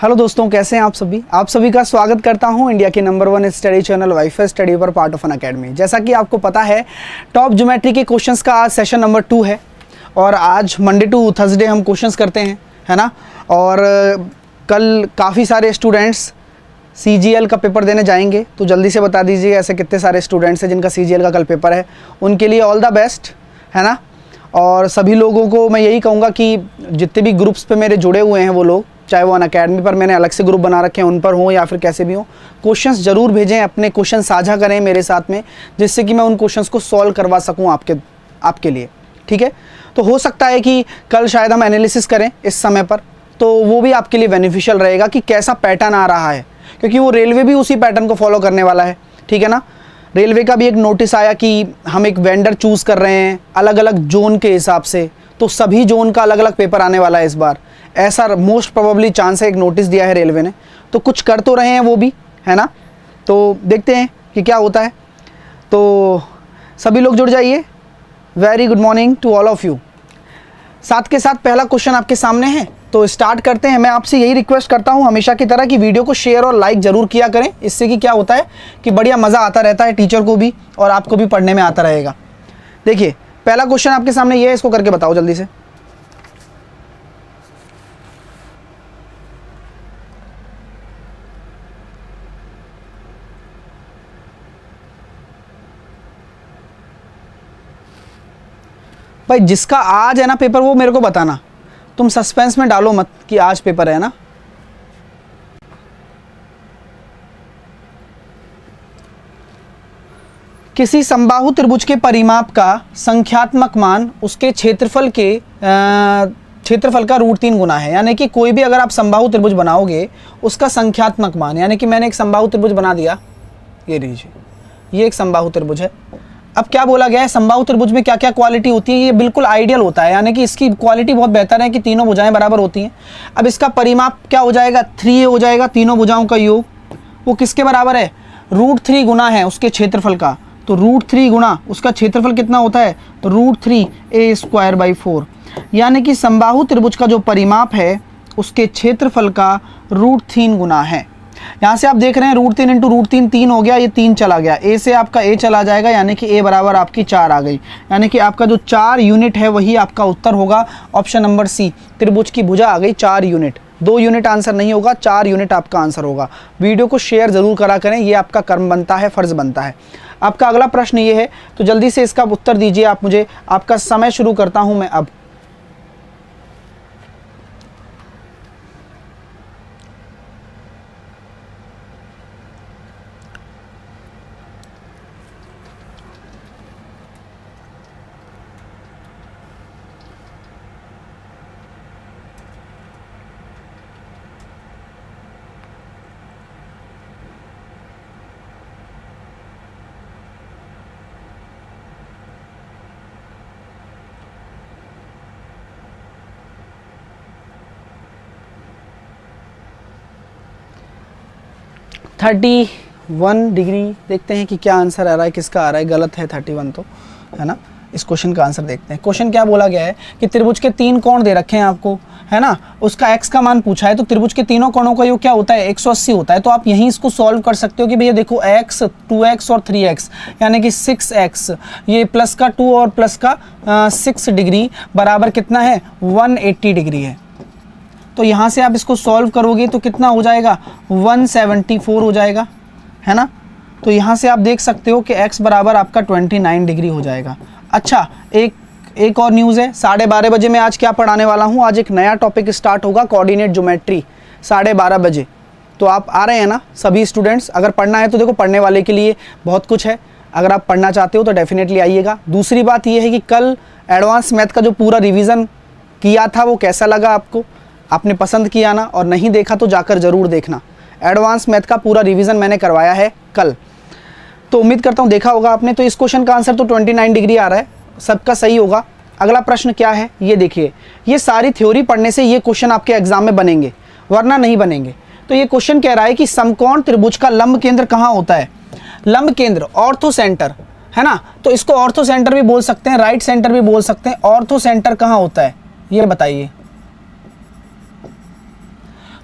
Hello दोस्तों, कैसे हैं आप सभी का स्वागत करता हूं इंडिया के number 1 study channel wifi study पर पार्ट ऑफ एन अकेडमी। जैसा कि आपको पता है, टॉप ज्योमेट्री के क्वेश्चंस का आज सेशन नंबर 2 है और आज मंडे टू थर्सडे हम क्वेश्चंस करते हैं, है ना। और कल काफ़ी सारे स्टूडेंट्स CGL का पेपर देने जाएंगे, तो जल्दी से बता दीजिए ऐसे कितने सारे स्टूडेंट्स हैं जिनका CGL का कल पेपर है। उनके लिए ऑल द बेस्ट, है ना। और सभी लोगों को मैं यही कहूँगा कि जितने भी ग्रुप्स पे मेरे जुड़े हुए हैं वो लोग, चाहे वो अनअकैडमी पर मैंने अलग से ग्रुप बना रखे हैं उन पर हों या फिर कैसे भी हों, क्वेश्चंस ज़रूर भेजें, अपने क्वेश्चन साझा करें मेरे साथ में, जिससे कि मैं उन क्वेश्चंस को सॉल्व करवा सकूं आपके लिए, ठीक है। तो हो सकता है कि कल शायद हम एनालिसिस करें इस समय पर, तो वो भी आपके लिए बेनिफिशियल रहेगा कि कैसा पैटर्न आ रहा है, क्योंकि वो रेलवे भी उसी पैटर्न को फॉलो करने वाला है, ठीक है ना। रेलवे का भी एक नोटिस आया कि हम एक वेंडर चूज़ कर रहे हैं अलग अलग जोन के हिसाब से, तो सभी जोन का अलग अलग पेपर आने वाला है इस बार, ऐसा मोस्ट प्रोबेबली चांस है। एक नोटिस दिया है रेलवे ने, तो कुछ कर तो रहे हैं वो भी, है ना। तो देखते हैं कि क्या होता है। तो सभी लोग जुड़ जाइए। Very good morning to all of you. साथ के साथ पहला क्वेश्चन आपके सामने है, तो स्टार्ट करते हैं। मैं आपसे यही रिक्वेस्ट करता हूं हमेशा की तरह कि वीडियो को शेयर और लाइक ज़रूर किया करें, इससे कि क्या होता है कि बढ़िया मज़ा आता रहता है टीचर को भी और आपको भी पढ़ने में आता रहेगा। देखिए पहला क्वेश्चन आपके सामने ये है, इसको करके बताओ जल्दी से। भाई जिसका आज है ना पेपर वो मेरे को बताना, तुम सस्पेंस में डालो मत कि आज पेपर है ना। किसी समबाहु त्रिभुज के परिमाप का संख्यात्मक मान उसके क्षेत्रफल का √3 गुना है। यानी कि कोई भी अगर आप समबाहु त्रिभुज बनाओगे उसका संख्यात्मक मान, यानी कि मैंने एक समबाहु त्रिभुज बना दिया, ये लीजिए, ये एक समबाहु त्रिभुज है। अब क्या बोला गया है, समबाहु त्रिभुज में क्या क्या क्वालिटी होती है, ये बिल्कुल आइडियल होता है, यानी कि इसकी क्वालिटी बहुत बेहतर है कि तीनों भुजाएं बराबर होती हैं। अब इसका परिमाप क्या हो जाएगा, 3 हो जाएगा, तीनों भुजाओं का योग। वो किसके बराबर है, √3 गुना है उसके क्षेत्रफल का, तो √3 गुना उसका क्षेत्रफल कितना होता है, तो √3a²/4। यानी कि समबाहु त्रिभुज का जो परिमाप है उसके क्षेत्रफल का √3 गुना है। यहाँ से आप देख रहे हैं √3 × √3 3 हो गया, ये 3 चला गया, a से आपका a चला जाएगा, यानी कि a बराबर आपकी 4 आ गई। यानी कि आपका जो 4 यूनिट है वही आपका उत्तर होगा, ऑप्शन नंबर सी। त्रिभुज की भुजा आ गई 4 यूनिट, 2 यूनिट आंसर नहीं होगा, 4 यूनिट आपका आंसर होगा। वीडियो को शेयर ज़रूर करा करें, ये आपका कर्म बनता है, फ़र्ज़ बनता है। आपका अगला प्रश्न ये है, तो जल्दी से इसका उत्तर दीजिए आप मुझे। आपका समय शुरू करता हूँ मैं अब। थर्टी 31 डिग्री, देखते हैं कि क्या आंसर आ रहा है, किसका आ रहा है। गलत है 31 तो, है ना। इस क्वेश्चन का आंसर देखते हैं। क्वेश्चन क्या बोला गया है कि त्रिभुज के 3 कोण दे रखे हैं आपको, है ना, उसका x का मान पूछा है, तो त्रिभुज के तीनों कोणों का योग क्या होता है, 180 होता है। तो आप यहीं इसको सॉल्व कर सकते हो कि भैया देखो x, 2x और 3x, यानी कि 6x, ये प्लस का 2 और प्लस का 6 डिग्री बराबर कितना है, 180 डिग्री है। तो यहाँ से आप इसको सॉल्व करोगे तो कितना हो जाएगा, 174 हो जाएगा, है ना। तो यहाँ से आप देख सकते हो कि x बराबर आपका 29 डिग्री हो जाएगा। अच्छा, एक और न्यूज़ है, 12:30 बजे मैं आज क्या पढ़ाने वाला हूँ। आज एक नया टॉपिक स्टार्ट होगा, कोऑर्डिनेट ज्योमेट्री, 12:30 बजे। तो आप आ रहे हैं ना सभी स्टूडेंट्स। अगर पढ़ना है तो देखो, पढ़ने वाले के लिए बहुत कुछ है, अगर आप पढ़ना चाहते हो तो डेफिनेटली आइएगा। दूसरी बात यह है कि कल एडवांस मैथ का जो पूरा रिविज़न किया था वो कैसा लगा आपको, आपने पसंद किया ना, और नहीं देखा तो जाकर ज़रूर देखना। एडवांस मैथ का पूरा रिवीजन मैंने करवाया है कल, तो उम्मीद करता हूँ देखा होगा आपने। तो इस क्वेश्चन का आंसर तो 29 डिग्री आ रहा है, सबका सही होगा। अगला प्रश्न क्या है ये देखिए। ये सारी थ्योरी पढ़ने से ये क्वेश्चन आपके एग्जाम में बनेंगे, वरना नहीं बनेंगे। तो ये क्वेश्चन कह रहा है कि समकोण त्रिभुज का लंब केंद्र कहाँ होता है। लंब केंद्र, ऑर्थो सेंटर, है ना। तो इसको ऑर्थो सेंटर भी बोल सकते हैं, राइट सेंटर भी बोल सकते हैं। ऑर्थो सेंटर कहाँ होता है ये बताइए।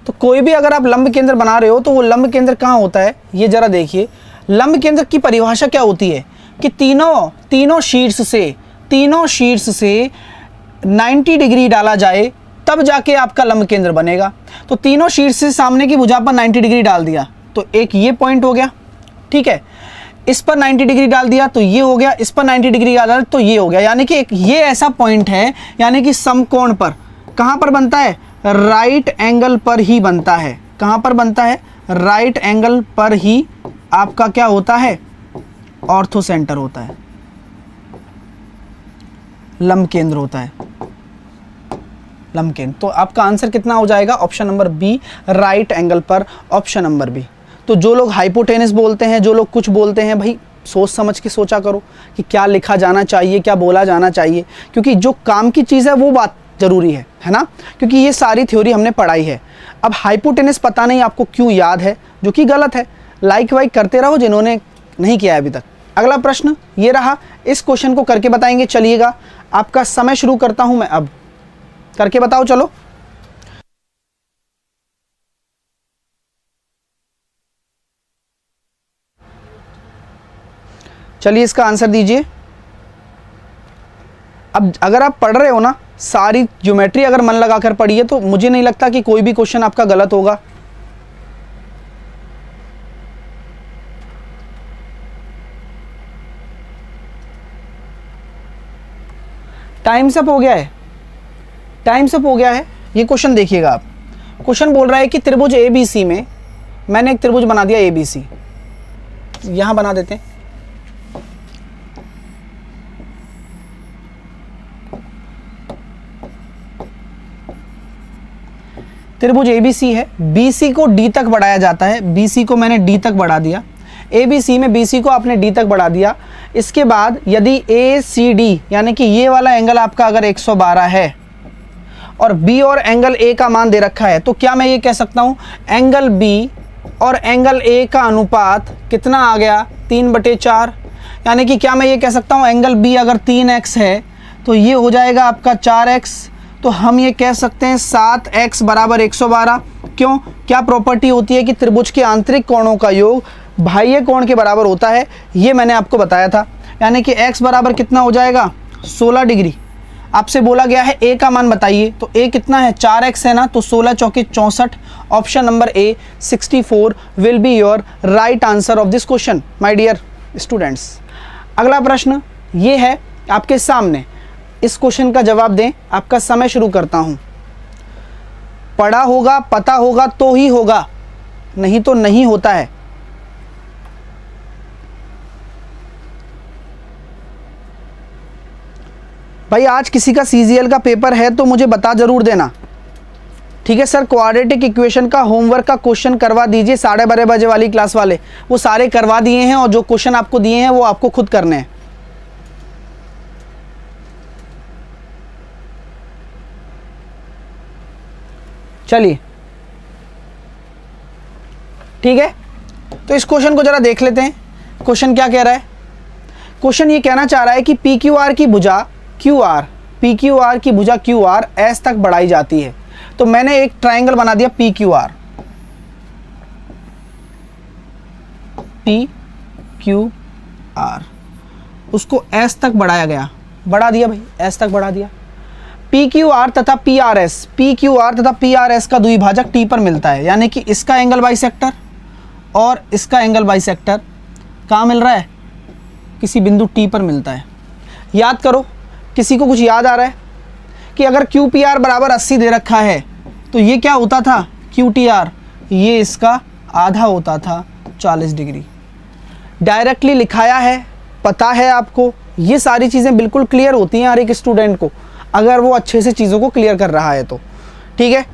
तो कोई भी अगर आप लंब केंद्र बना रहे हो तो वो लंब केंद्र कहाँ होता है, ये जरा देखिए। लंब केंद्र की परिभाषा क्या होती है कि तीनों शीर्ष से 90 डिग्री डाला जाए तब जाके आपका लंब केंद्र बनेगा। तो तीनों शीर्ष से सामने की भुजा पर 90 डिग्री डाल दिया तो एक ये पॉइंट हो गया, ठीक है। इस पर 90 डिग्री डाल दिया तो ये हो गया, इस पर 90 डिग्री डाल दिया तो ये हो गया। यानी कि एक ये ऐसा पॉइंट है, यानी कि समकोण पर कहाँ पर बनता है, राइट एंगल पर ही बनता है। कहाँ पर बनता है, राइट एंगल पर ही आपका क्या होता है, ऑर्थो सेंटर होता है, लंब केंद्र होता है, लंब केंद्र। तो आपका आंसर कितना हो जाएगा, option number B, right angle पर, ऑप्शन नंबर बी। तो जो लोग हाइपोटेनस बोलते हैं, जो लोग कुछ बोलते हैं, भाई सोच समझ के सोचा करो कि क्या लिखा जाना चाहिए, क्या बोला जाना चाहिए, क्योंकि जो काम की चीज़ है वो बात जरूरी है ना, क्योंकि ये सारी थ्योरी हमने पढ़ाई है। अब हाइपोटेनस पता नहीं आपको क्यों याद है, जो कि गलत है। लाइक वाइक करते रहो जिन्होंने नहीं किया है अभी तक। अगला प्रश्न ये रहा, इस क्वेश्चन को करके बताएंगे। चलिएगा, आपका समय शुरू करता हूं मैं अब, करके बताओ चलो। चलिए इसका आंसर दीजिए। अब अगर आप पढ़ रहे हो ना, सारी ज्योमेट्री अगर मन लगाकर पढ़िए तो मुझे नहीं लगता कि कोई भी क्वेश्चन आपका गलत होगा। टाइम्स अप हो गया है, टाइम्स अप हो गया है। ये क्वेश्चन देखिएगा आप। क्वेश्चन बोल रहा है कि त्रिभुज ABC में मैंने एक त्रिभुज बना दिया ABC, यहां बना देते हैं। त्रिभुज ABC है, BC को D तक बढ़ाया जाता है, BC को मैंने D तक बढ़ा दिया, ABC में BC को आपने D तक बढ़ा दिया। इसके बाद यदि ACD यानी कि ये वाला एंगल आपका अगर 112 है और B और एंगल A का मान दे रखा है, तो क्या मैं ये कह सकता हूँ एंगल B और एंगल A का अनुपात कितना आ गया, 3/4। यानी कि क्या मैं ये कह सकता हूँ एंगल B अगर 3x है तो ये हो जाएगा आपका 4x। तो हम ये कह सकते हैं 7x बराबर 112। क्यों, क्या प्रॉपर्टी होती है कि त्रिभुज के आंतरिक कोणों का योग बाह्य कोण के बराबर होता है, ये मैंने आपको बताया था। यानी कि x बराबर कितना हो जाएगा, 16 डिग्री। आपसे बोला गया है a का मान बताइए, तो a कितना है, 4x है ना, तो 16 चौके 64। Option number A 64 will be your right answer of this question my dear students. अगला प्रश्न ये है आपके सामने, इस क्वेश्चन का जवाब दें। आपका समय शुरू करता हूं। पढ़ा होगा, पता होगा तो ही होगा, नहीं तो नहीं होता है। भाई आज किसी का CGL का पेपर है तो मुझे बता जरूर देना, ठीक है सर। क्वाड्रेटिक इक्वेशन का होमवर्क का क्वेश्चन करवा दीजिए, 12:30 बजे वाली क्लास वाले वो सारे करवा दिए हैं, और जो क्वेश्चन आपको दिए हैं वो आपको खुद करने हैं। चलिए ठीक है, तो इस क्वेश्चन को जरा देख लेते हैं। क्वेश्चन क्या कह रहा है, क्वेश्चन ये कहना चाह रहा है कि PQR की भुजा PQR की भुजा QR S तक बढ़ाई जाती है। तो मैंने एक ट्रायंगल बना दिया PQR, उसको S तक बढ़ाया गया, बढ़ा दिया भाई, S तक बढ़ा दिया। PQR तथा PRS का द्विभाजक T पर मिलता है, यानी कि इसका एंगल बाइसेक्टर और इसका एंगल बाइसेक्टर कहाँ मिल रहा है, किसी बिंदु T पर मिलता है। याद करो, किसी को कुछ याद आ रहा है कि अगर QPR बराबर 80 दे रखा है तो ये क्या होता था, QTR ये इसका आधा होता था, 40 डिग्री। डायरेक्टली लिखाया है, पता है आपको, ये सारी चीज़ें बिल्कुल क्लियर होती हैं हर एक स्टूडेंट को, अगर वो अच्छे से चीज़ों को क्लियर कर रहा है तो। ठीक है,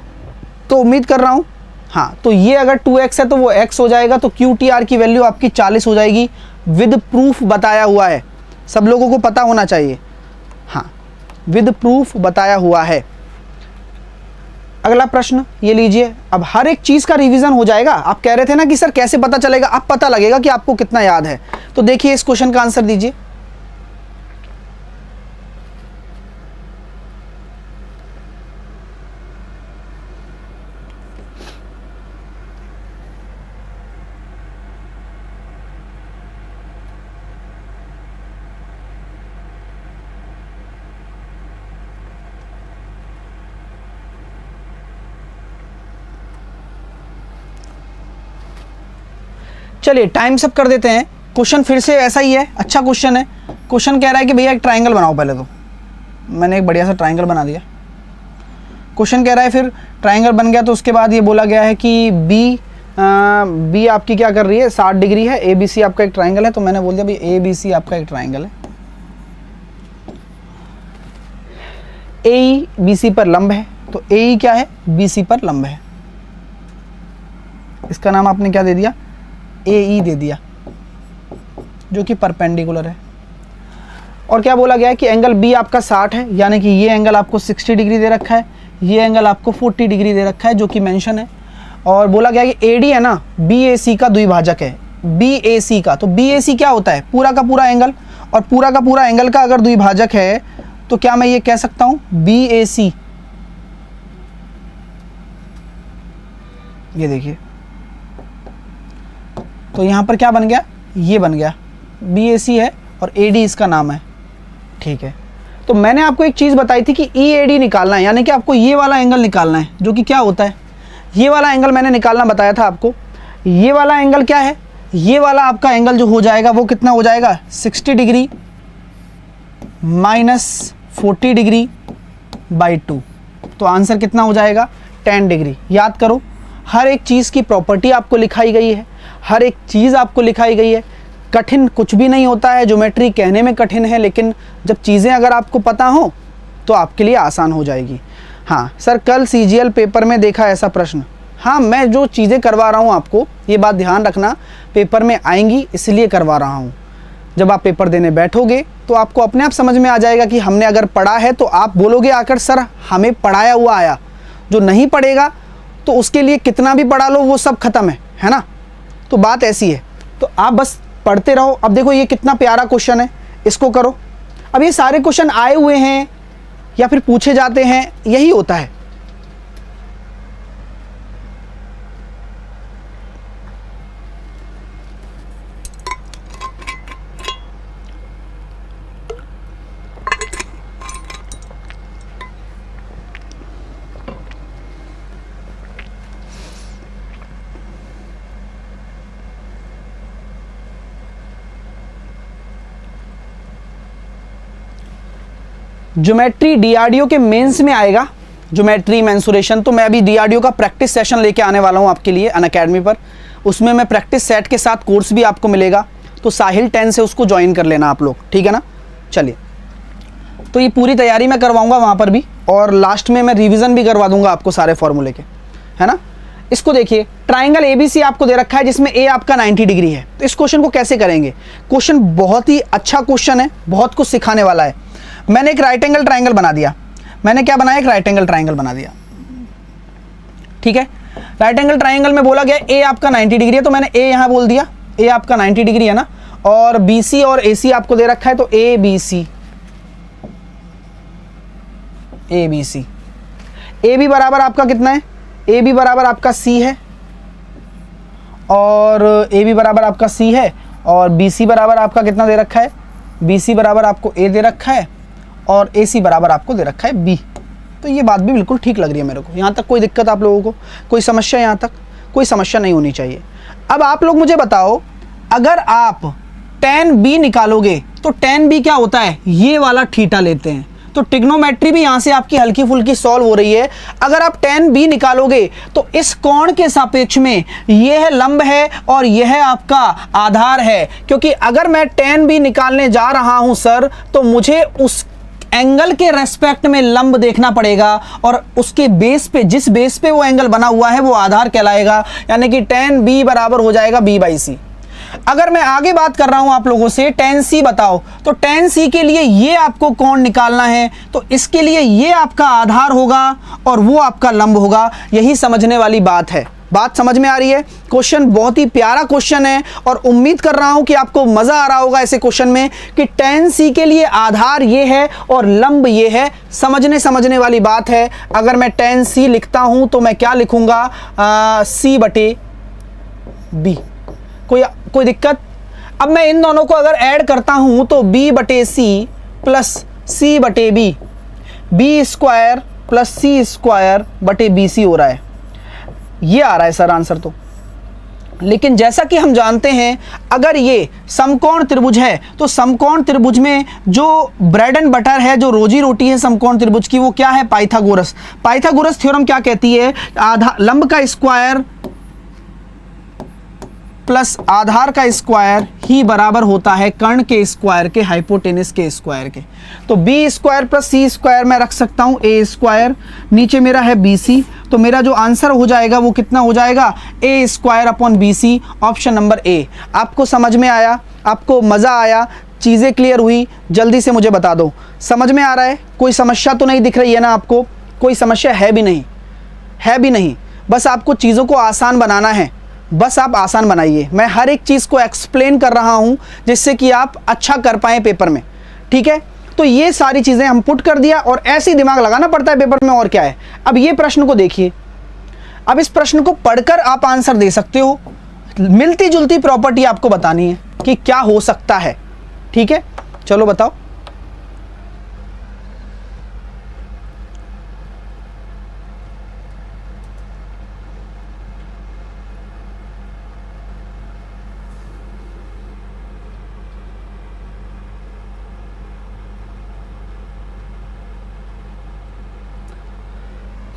तो उम्मीद कर रहा हूँ। हाँ, तो ये अगर 2x है तो वो x हो जाएगा, तो QTR की वैल्यू आपकी 40 हो जाएगी। विद प्रूफ बताया हुआ है, सब लोगों को पता होना चाहिए। हाँ, विद प्रूफ बताया हुआ है। अगला प्रश्न ये लीजिए, अब हर एक चीज़ का रिवीजन हो जाएगा। आप कह रहे थे ना कि सर कैसे पता चलेगा, अब पता लगेगा कि आपको कितना याद है। तो देखिए इस क्वेश्चन का आंसर दीजिए। चलिए टाइम सब कर देते हैं। क्वेश्चन फिर से ऐसा ही है, अच्छा क्वेश्चन है। क्वेश्चन कह रहा है कि भैया एक ट्राइंगल बनाओ। पहले तो मैंने एक बढ़िया सा ट्राइंगल बना दिया। क्वेश्चन कह रहा है फिर ट्राइंगल बन गया तो उसके बाद ये बोला गया है कि बी आपकी क्या कर रही है, 60 डिग्री है। ए बी सी आपका एक ट्राइंगल है, तो मैंने बोल दिया भाई ए बी सी आपका एक ट्राइंगल है। ए बी सी पर लंब है, तो ए क्या है, बी सी पर लंब है। इसका नाम आपने क्या दे दिया, ए ई दे दिया, जो कि परपेंडिकुलर है। और क्या बोला गया है कि एंगल बी आपका 60 है, यानी कि ये एंगल आपको 60 डिग्री दे रखा है, ये एंगल आपको 40 डिग्री दे रखा है, जो कि मेंशन है। और बोला गया है कि एडी है ना, बी ए सी का द्विभाजक है, बी ए सी का। तो बी ए सी क्या होता है, पूरा का पूरा एंगल, और पूरा का पूरा एंगल का अगर द्विभाजक है तो क्या मैं ये कह सकता हूं बी ए सी। ये देखिए, तो यहां पर क्या बन गया, ये बन गया, बी ए सी है और ए डी इसका नाम है, ठीक है। तो मैंने आपको एक चीज़ बताई थी कि ई ए डी निकालना है, यानी कि आपको ये वाला एंगल निकालना है, जो कि क्या होता है, ये वाला एंगल मैंने निकालना बताया था आपको। ये वाला एंगल क्या है, ये वाला आपका एंगल जो हो जाएगा वो कितना हो जाएगा, 60 डिग्री माइनस 40 डिग्री बाई 2। तो आंसर कितना हो जाएगा, 10 डिग्री। याद करो, हर एक चीज़ की प्रॉपर्टी आपको लिखाई गई है, हर एक चीज़ आपको लिखाई गई है। कठिन कुछ भी नहीं होता है, ज्योमेट्री कहने में कठिन है, लेकिन जब चीज़ें अगर आपको पता हो तो आपके लिए आसान हो जाएगी। हाँ सर, कल सीजीएल पेपर में देखा ऐसा प्रश्न। हाँ, मैं जो चीज़ें करवा रहा हूँ आपको, ये बात ध्यान रखना, पेपर में आएंगी इसलिए करवा रहा हूँ। जब आप पेपर देने बैठोगे तो आपको अपने आप समझ में आ जाएगा कि हमने अगर पढ़ा है, तो आप बोलोगे आकर सर हमें पढ़ाया हुआ आया। जो नहीं पढ़ेगा तो उसके लिए कितना भी पढ़ा लो वो सब खत्म है ना। तो बात ऐसी है, तो आप बस पढ़ते रहो। अब देखो ये कितना प्यारा क्वेश्चन है, इसको करो। अब ये सारे क्वेश्चन आए हुए हैं या फिर पूछे जाते हैं, यही होता है। ज्योमेट्री डीआरडीओ के मेंस में आएगा, ज्योमेट्री मेंसुरेशन। तो मैं अभी डीआरडीओ का प्रैक्टिस सेशन लेके आने वाला हूं आपके लिए अनअकैडमी पर। उसमें मैं प्रैक्टिस सेट के साथ कोर्स भी आपको मिलेगा, तो साहिल 10 से उसको ज्वाइन कर लेना आप लोग, ठीक है ना। चलिए, तो ये पूरी तैयारी मैं करवाऊंगा वहां पर भी, और लास्ट में मैं रिविजन भी करवा दूंगा आपको सारे फॉर्मूले के, है ना। इसको देखिए, ट्राइंगल एबीसी आपको दे रखा है जिसमें ए आपका 90 डिग्री है। तो इस क्वेश्चन को कैसे करेंगे, क्वेश्चन बहुत ही अच्छा क्वेश्चन है, बहुत कुछ सिखाने वाला है। मैंने एक राइट एंगल ट्राइंगल बना दिया, मैंने क्या बनाया, एक राइट एंगल ट्राइंगल बना दिया, ठीक है। राइट एंगल ट्राइंगल में बोला गया ए आपका 90 डिग्री है, तो मैंने ए यहां बोल दिया, ए आपका 90 डिग्री है ना। और बीसी और एसी आपको दे रखा है, तो A B C, A B C. A B बराबर आपका कितना है, ए बी बराबर आपका सी है, और ए बी बराबर आपका सी है, और बी सी बराबर आपका कितना दे रखा है, बी सी बराबर आपको ए दे रखा है, और ए सी बराबर आपको दे रखा है बी। तो ये बात भी बिल्कुल ठीक लग रही है मेरे को। यहाँ तक कोई दिक्कत आप लोगों को, कोई समस्या, यहाँ तक कोई समस्या नहीं होनी चाहिए। अब आप लोग मुझे बताओ, अगर आप tan b निकालोगे तो tan b क्या होता है, ये वाला थीटा लेते हैं। तो ट्रिग्नोमेट्री भी यहाँ से आपकी हल्की फुल्की सॉल्व हो रही है। अगर आप tan b निकालोगे तो इस कोण के सापेक्ष में यह लंब है और यह आपका आधार है, क्योंकि अगर मैं tan b निकालने जा रहा हूं सर, तो मुझे उस एंगल के रेस्पेक्ट में लंब देखना पड़ेगा, और उसके बेस पे, जिस बेस पे वो एंगल बना हुआ है वो आधार कहलाएगा, यानी कि tan b बराबर हो जाएगा b बाई सी। अगर मैं आगे बात कर रहा हूं आप लोगों से, tan c बताओ, तो tan c के लिए ये आपको कोण निकालना है, तो इसके लिए ये आपका आधार होगा और वो आपका लंब होगा। यही समझने वाली बात है। बात समझ में आ रही है। क्वेश्चन बहुत ही प्यारा क्वेश्चन है, और उम्मीद कर रहा हूं कि आपको मजा आ रहा होगा ऐसे क्वेश्चन में, कि tan c के लिए आधार ये है और लंब ये है। समझने वाली बात है। अगर मैं tan c लिखता हूं तो मैं क्या लिखूंगा, c बटे b। कोई दिक्कत। अब मैं इन दोनों को अगर ऐड करता हूं तो b बटे सी प्लस सी बटे बी, बी स्क्वायर प्लस सी स्क्वायर बटे बी सी हो रहा है। ये आ रहा है सर आंसर। तो लेकिन जैसा कि हम जानते हैं अगर ये समकोण त्रिभुज है तो समकोण त्रिभुज में जो ब्रेड एंड बटर है, जो रोजी रोटी है समकोण त्रिभुज की, वो क्या है? पाइथागोरस। पाइथागोरस थ्योरम क्या कहती है? लंब का स्क्वायर प्लस आधार का स्क्वायर ही बराबर होता है कर्ण के स्क्वायर के, हाइपोटेनस के स्क्वायर के। तो बी स्क्वायर प्लस सी स्क्वायर मैं रख सकता हूं ए स्क्वायर, नीचे मेरा है बी सी, तो मेरा जो आंसर हो जाएगा वो कितना हो जाएगा? A square upon B C, option number A. आपको समझ में आया? आपको मज़ा आया? चीज़ें क्लियर हुई? जल्दी से मुझे बता दो, समझ में आ रहा है? कोई समस्या तो नहीं दिख रही है ना आपको? कोई समस्या है भी नहीं, है भी नहीं। बस आपको चीज़ों को आसान बनाना है, बस आप आसान बनाइए। मैं हर एक चीज़ को एक्सप्लेन कर रहा हूं जिससे कि आप अच्छा कर पाएँ पेपर में, ठीक है? तो ये सारी चीज़ें हम पुट कर दिया और ऐसे ही दिमाग लगाना पड़ता है पेपर में, और क्या है। अब ये प्रश्न को देखिए, अब इस प्रश्न को पढ़कर आप आंसर दे सकते हो। मिलती जुलती प्रॉपर्टी आपको बतानी है कि क्या हो सकता है, ठीक है? चलो बताओ।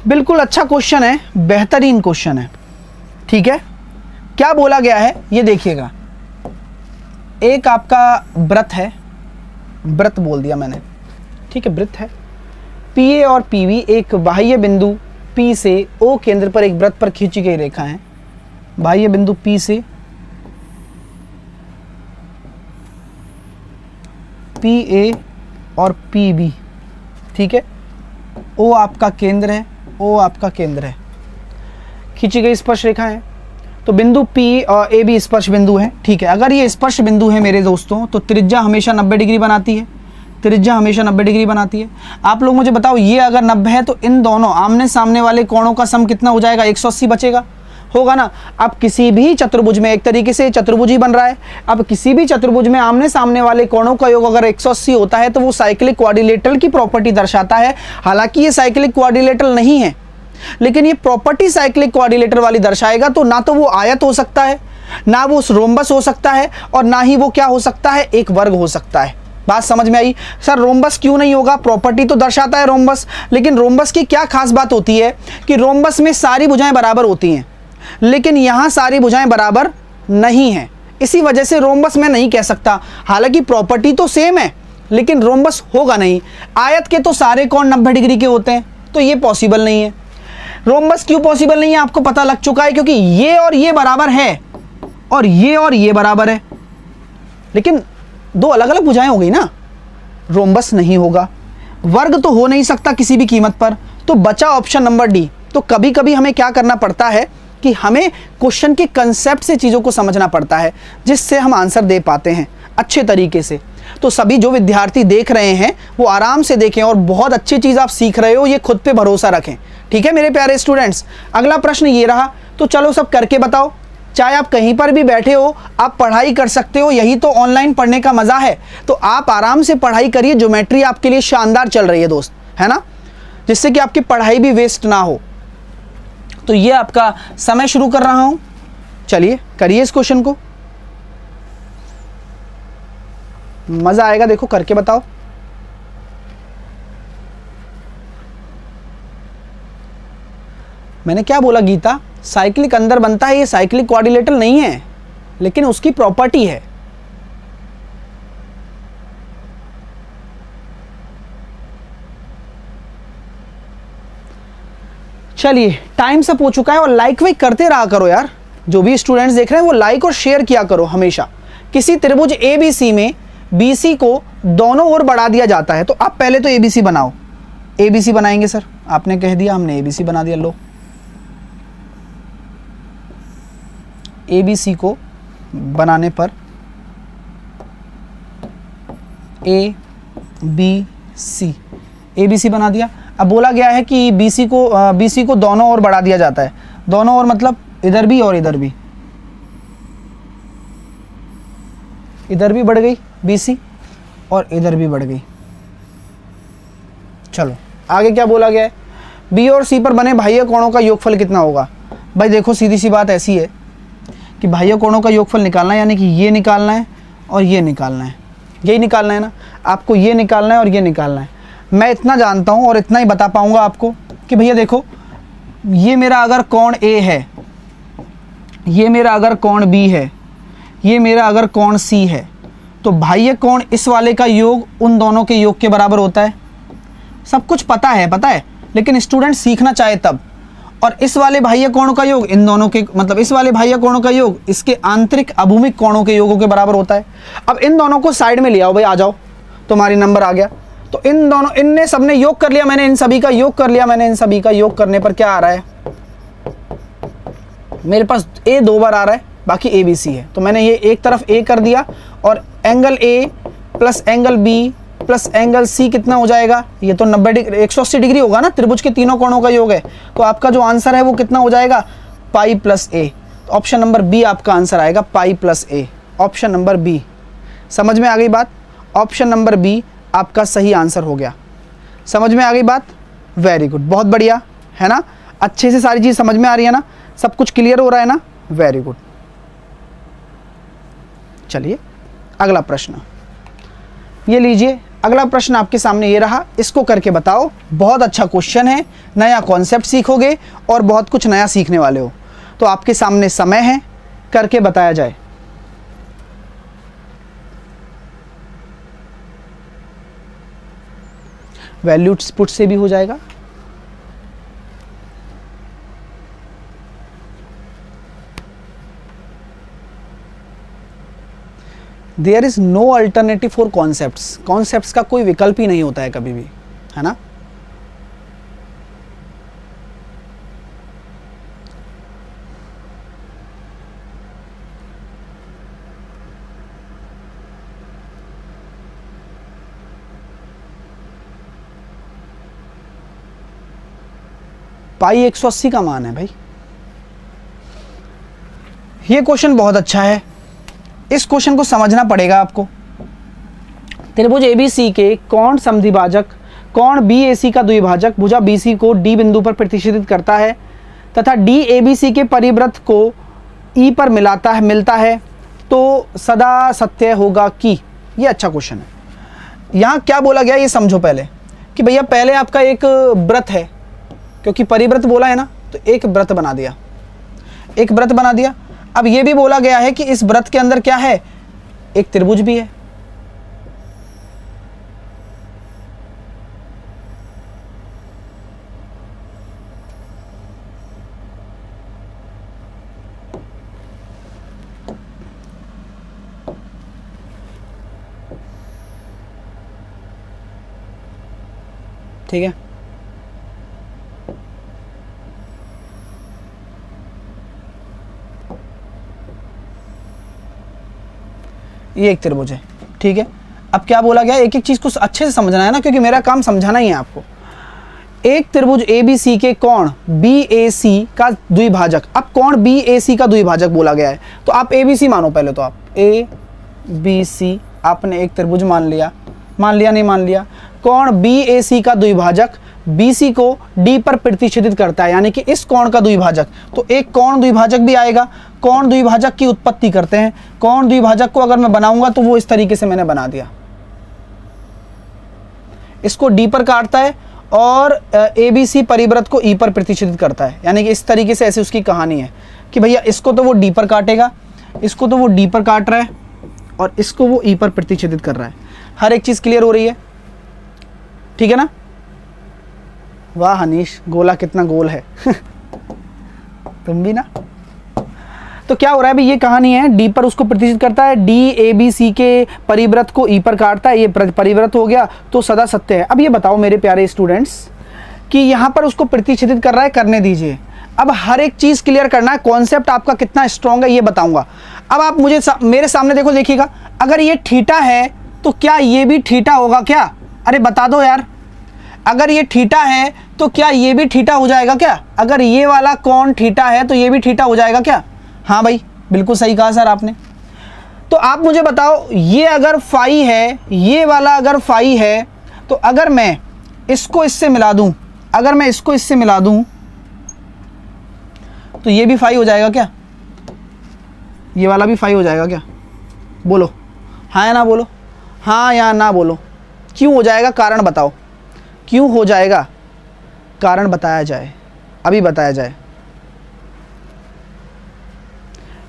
बिल्कुल अच्छा क्वेश्चन है, बेहतरीन क्वेश्चन है, ठीक है? क्या बोला गया है ये देखिएगा। एक आपका वृत्त है, वृत्त बोल दिया मैंने, ठीक है, वृत्त है। पी ए और पी बी एक बाह्य बिंदु पी से ओ केंद्र पर एक वृत्त पर खींची गई रेखा है। बाह्य बिंदु पी से पी ए और पी बी, ठीक है? ओ आपका केंद्र है, ओ आपका केंद्र है, खींची गई स्पर्श रेखा है। तो बिंदु P और ए भी स्पर्श बिंदु है, ठीक है? अगर ये स्पर्श बिंदु है मेरे दोस्तों तो त्रिज्या हमेशा 90 डिग्री बनाती है, त्रिज्या हमेशा 90 डिग्री बनाती है। आप लोग मुझे बताओ, ये अगर 90 है तो इन दोनों आमने सामने वाले कोणों का सम कितना हो जाएगा? 180 बचेगा, होगा ना? अब किसी भी चतुर्भुज में, एक तरीके से चतुर्भुज ही बन रहा है, अब किसी भी चतुर्भुज में आमने सामने वाले कोणों का योग अगर 180 होता है तो वो साइक्लिक क्वाड्रिलेटरल की प्रॉपर्टी दर्शाता है। हालांकि ये साइक्लिक क्वाड्रिलेटरल नहीं है, लेकिन ये प्रॉपर्टी साइक्लिक क्वाड्रिलेटरल वाली दर्शाएगा। तो ना तो वो आयत हो सकता है, ना वो रोम्बस हो सकता है, और ना ही वो क्या हो सकता है? एक वर्ग हो सकता है। बात समझ में आई? सर रोम्बस क्यों नहीं होगा? प्रॉपर्टी तो दर्शाता है रोम्बस, लेकिन रोम्बस की क्या खास बात होती है कि रोम्बस में सारी भुजाएं बराबर होती हैं, लेकिन यहां सारी भुजाएं बराबर नहीं हैं। इसी वजह से रोम्बस मैं नहीं कह सकता। हालांकि प्रॉपर्टी तो सेम है, लेकिन रोम्बस होगा नहीं। आयत के तो सारे कोण 90 डिग्री के होते हैं, तो ये पॉसिबल नहीं है। रोम्बस क्यों पॉसिबल नहीं है आपको पता लग चुका है, क्योंकि ये और ये बराबर है और ये बराबर है, लेकिन दो अलग अलग भुजाएं हो गई ना। रोम्बस नहीं होगा, वर्ग तो हो नहीं सकता किसी भी कीमत पर, तो बचा ऑप्शन नंबर डी। तो कभी कभी हमें क्या करना पड़ता है कि हमें क्वेश्चन के कंसेप्ट से चीज़ों को समझना पड़ता है, जिससे हम आंसर दे पाते हैं अच्छे तरीके से। तो सभी जो विद्यार्थी देख रहे हैं वो आराम से देखें, और बहुत अच्छी चीज़ आप सीख रहे हो, ये खुद पे भरोसा रखें, ठीक है मेरे प्यारे स्टूडेंट्स? अगला प्रश्न ये रहा, तो चलो सब करके बताओ। चाहे आप कहीं पर भी बैठे हो, आप पढ़ाई कर सकते हो, यही तो ऑनलाइन पढ़ने का मज़ा है। तो आप आराम से पढ़ाई करिए, ज्योमेट्री आपके लिए शानदार चल रही है दोस्त, है ना? जिससे कि आपकी पढ़ाई भी वेस्ट ना हो। तो ये आपका समय शुरू कर रहा हूं, चलिए करिए इस क्वेश्चन को, मजा आएगा। देखो करके बताओ। मैंने क्या बोला गीता? साइक्लिक अंदर बनता है, ये साइक्लिक क्वाड्रिलेटरल नहीं है, लेकिन उसकी प्रॉपर्टी है। चलिए टाइम सब हो चुका है, और लाइक वाइक करते रहा करो यार। जो भी स्टूडेंट्स देख रहे हैं वो लाइक और शेयर किया करो हमेशा। किसी त्रिभुज ABC में BC को दोनों ओर बढ़ा दिया जाता है, तो आप पहले तो ABC बनाओ। ABC बनाएंगे सर, आपने कह दिया, हमने ABC बना दिया। लो ABC को बनाने पर ABC, ABC बना दिया। अब बोला गया है कि BC को दोनों ओर बढ़ा दिया जाता है। दोनों ओर मतलब इधर भी और इधर भी, इधर भी बढ़ गई BC और इधर भी बढ़ गई। चलो आगे क्या बोला गया है? B और C पर बने बाह्य कोणों का योगफल कितना होगा? भाई देखो सीधी सी बात ऐसी है कि बाह्य कोणों का योगफल निकालना है, यानी कि ये निकालना है और ये निकालना है, यही निकालना है ना आपको, ये निकालना है और ये निकालना है। मैं इतना जानता हूँ और इतना ही बता पाऊँगा आपको कि भैया देखो, ये मेरा अगर कोण A है, ये मेरा अगर कोण B है, ये मेरा अगर कोण C है, तो बाह्य कोण इस वाले का योग उन दोनों के योग के बराबर होता है। सब कुछ पता है, लेकिन स्टूडेंट सीखना चाहे तब। और इस वाले बाह्य कोणों का योग इन दोनों के, मतलब इस वाले बाह्य कोणों का योग इसके आंतरिक अभूमिक कोणों के योगों के बराबर होता है। अब इन दोनों को साइड में ले आओ भाई, आ जाओ, तुम्हारी नंबर आ गया। तो इन दोनों, इनने सबने योग कर लिया, मैंने इन सभी का योग कर लिया। मैंने इन सभी का योग करने पर क्या आ रहा है, मेरे पास A 2 बार आ रहा है, बाकी ABC है। तो मैंने ये एक तरफ A कर दिया और angle A plus angle B plus angle C कितना हो जाएगा, ये तो 90 डिग्री 180 डिग्री होगा ना, त्रिभुज के तीनों कोणों का योग है। तो आपका जो आंसर है वो कितना हो जाएगा, पाई प्लस A। तो ऑप्शन नंबर B आपका आंसर आएगा, pi plus A। Option number B, समझ में आ गई बात? ऑप्शन नंबर B आपका सही आंसर हो गया। समझ में आ गई बात? वेरी गुड, बहुत बढ़िया, है ना? अच्छे से सारी चीज़ समझ में आ रही है ना? सब कुछ क्लियर हो रहा है ना? Very good. चलिए अगला प्रश्न ये लीजिए। अगला प्रश्न आपके सामने ये रहा, इसको करके बताओ। बहुत अच्छा क्वेश्चन है, नया कॉन्सेप्ट सीखोगे और बहुत कुछ नया सीखने वाले हो। तो आपके सामने समय है, करके बताया जाए। वैल्यू पुट से भी हो जाएगा। There is no alternative for concepts. Concepts का कोई विकल्प ही नहीं होता है कभी भी, है ना? पाई 180 का मान है भाई। ये क्वेश्चन बहुत अच्छा है, इस क्वेश्चन को समझना पड़ेगा आपको। त्रिभुज ABC के कोण समद्विभाजक कोण BAC का द्विभाजक भुजा BC को D बिंदु पर प्रतिच्छेदित करता है तथा DABC के परिवृत्त को E पर मिलता है तो सदा सत्य होगा कि। ये अच्छा क्वेश्चन है। यहाँ क्या बोला गया ये समझो पहले, कि भैया पहले आपका एक व्रत है, क्योंकि परिवृत्त बोला है ना, तो एक व्रत बना दिया, एक व्रत बना दिया। अब ये भी बोला गया है कि इस व्रत के अंदर क्या है, एक त्रिभुज भी है। ठीक है, ये एक त्रिभुज है। ठीक है, अब क्या बोला गया, एक एक चीज को अच्छे से समझना है ना, क्योंकि मेरा काम समझाना ही है आपको। एक त्रिभुज ABC के कोण BAC का द्विभाजक। अब कोण BAC का द्विभाजक बोला गया है, तो आप ABC मानो पहले। तो आप ABC आपने एक त्रिभुज मान लिया नहीं मान लिया। कोण BAC का द्विभाजक BC को D पर प्रतिच्छेदित करता है, यानी कि इस कोण का द्विभाजक। तो एक कोण द्विभाजक भी आएगा। कोण द्विभाजक की उत्पत्ति करते हैं। कोण द्विभाजक को अगर मैं बनाऊंगा तो वो इस तरीके से मैंने बना दिया, इसको D पर काटता है और ABC परिवृत्त को E पर प्रतिच्छेदित करता है, यानी कि इस तरीके से ऐसे उसकी कहानी है कि भैया इसको तो वो D पर काटेगा, इसको तो वो D पर काट रहा है और इसको वो E पर प्रतिच्छेदित कर रहा है। हर एक चीज क्लियर हो रही है? ठीक है ना? वाह हनीश, गोला कितना गोल है तुम भी ना। तो क्या हो रहा है भाई, ये कहानी है। D पर उसको प्रतिच्छेदित करता है, D ABC के परिवृत्त को E पर काटता है, ये परिवृत्त हो गया तो सदा सत्य है। अब ये बताओ मेरे प्यारे स्टूडेंट्स कि यहाँ पर उसको प्रतिच्छेदित कर रहा है, करने दीजिए। अब हर एक चीज क्लियर करना है, कॉन्सेप्ट आपका कितना स्ट्रॉन्ग है ये बताऊंगा। अब आप मुझे मेरे सामने देखो, देखिएगा, अगर ये थीटा है तो क्या ये भी थीटा होगा क्या? अरे बता दो यार, अगर ये थीटा है तो क्या ये भी थीटा हो जाएगा क्या? अगर ये वाला कोण थीटा है तो ये भी थीटा हो जाएगा क्या? हाँ भाई, बिल्कुल सही कहा सर आपने। तो आप मुझे बताओ, ये अगर फाई है, ये वाला अगर फाई है, तो अगर मैं इसको इससे मिला दूं, अगर मैं इसको इससे मिला दूं तो ये भी फाई हो जाएगा क्या? ये वाला भी 5 हो जाएगा क्या? बोलो हाँ या ना बोलो, हाँ या ना बोलो। क्यों हो जाएगा, कारण बताओ, क्यों हो जाएगा, कारण बताया जाए, अभी बताया जाए।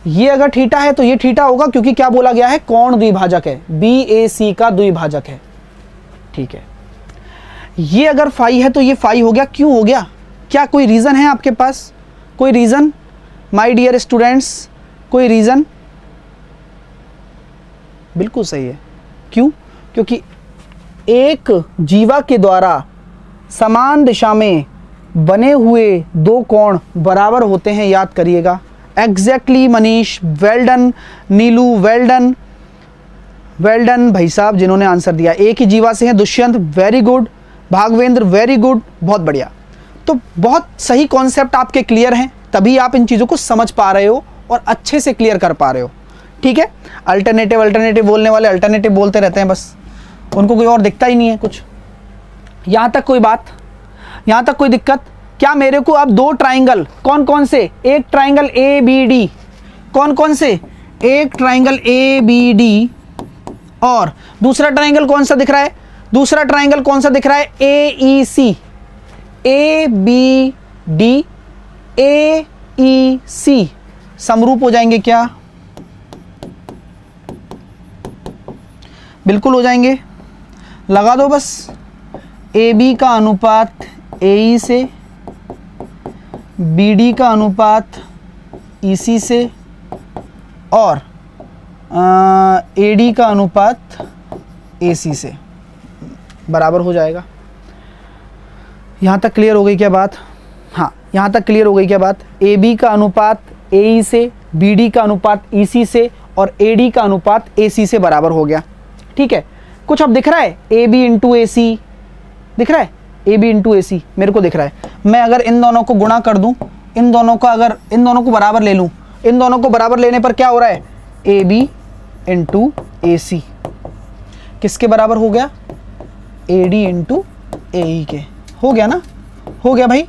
ये अगर थीटा है तो ये थीटा होगा, क्योंकि क्या बोला गया है, कोण द्विभाजक है, BAC का द्विभाजक है। ठीक है, ये अगर फाई है तो ये फाई हो गया। क्यों हो गया, क्या कोई रीज़न है आपके पास, कोई रीज़न माय डियर स्टूडेंट्स, कोई रीज़न? बिल्कुल सही है। क्यों? क्योंकि एक जीवा के द्वारा समान दिशा में बने हुए दो कोण बराबर होते हैं, याद करिएगा। Exactly Manish, well done. Neelu well done, well done भाई साहब जिन्होंने आंसर दिया। एक ही जीवा से हैं। Dushyant very good, Bhagvendra very good, बहुत बढ़िया। तो बहुत सही कॉन्सेप्ट आपके क्लियर हैं, तभी आप इन चीज़ों को समझ पा रहे हो और अच्छे से क्लियर कर पा रहे हो। ठीक है, अल्टरनेटिव अल्टरनेटिव बोलने वाले अल्टरनेटिव बोलते रहते हैं, बस उनको कोई और दिखता ही नहीं है कुछ। यहाँ तक कोई बात, यहाँ तक कोई दिक्कत? क्या मेरे को अब दो ट्राइंगल, कौन कौन से, एक ट्राइंगल ABD, कौन कौन से, एक ट्राइंगल ABD और दूसरा ट्राइंगल कौन सा दिख रहा है, दूसरा ट्राइंगल कौन सा दिख रहा है, AEC, ABD AEC समरूप हो जाएंगे क्या? बिल्कुल हो जाएंगे, लगा दो बस। AB का अनुपात AE से, BD का अनुपात EC से और AD का अनुपात AC से बराबर हो जाएगा। यहाँ तक क्लियर हो गई क्या बात? हाँ, यहाँ तक क्लियर हो गई क्या बात? AB का अनुपात AE से, BD का अनुपात EC से और AD का अनुपात AC से बराबर हो गया। ठीक है, कुछ अब दिख रहा है? AB इंटू AC दिख रहा है, AB इंटू AC मेरे को दिख रहा है। मैं अगर इन दोनों को गुणा कर दूं, इन दोनों का अगर इन दोनों को बराबर ले लूं, इन दोनों को बराबर लेने पर क्या हो रहा है, AB इंटू AC किसके बराबर हो गया, AD इंटू AE के। हो गया ना, हो गया भाई,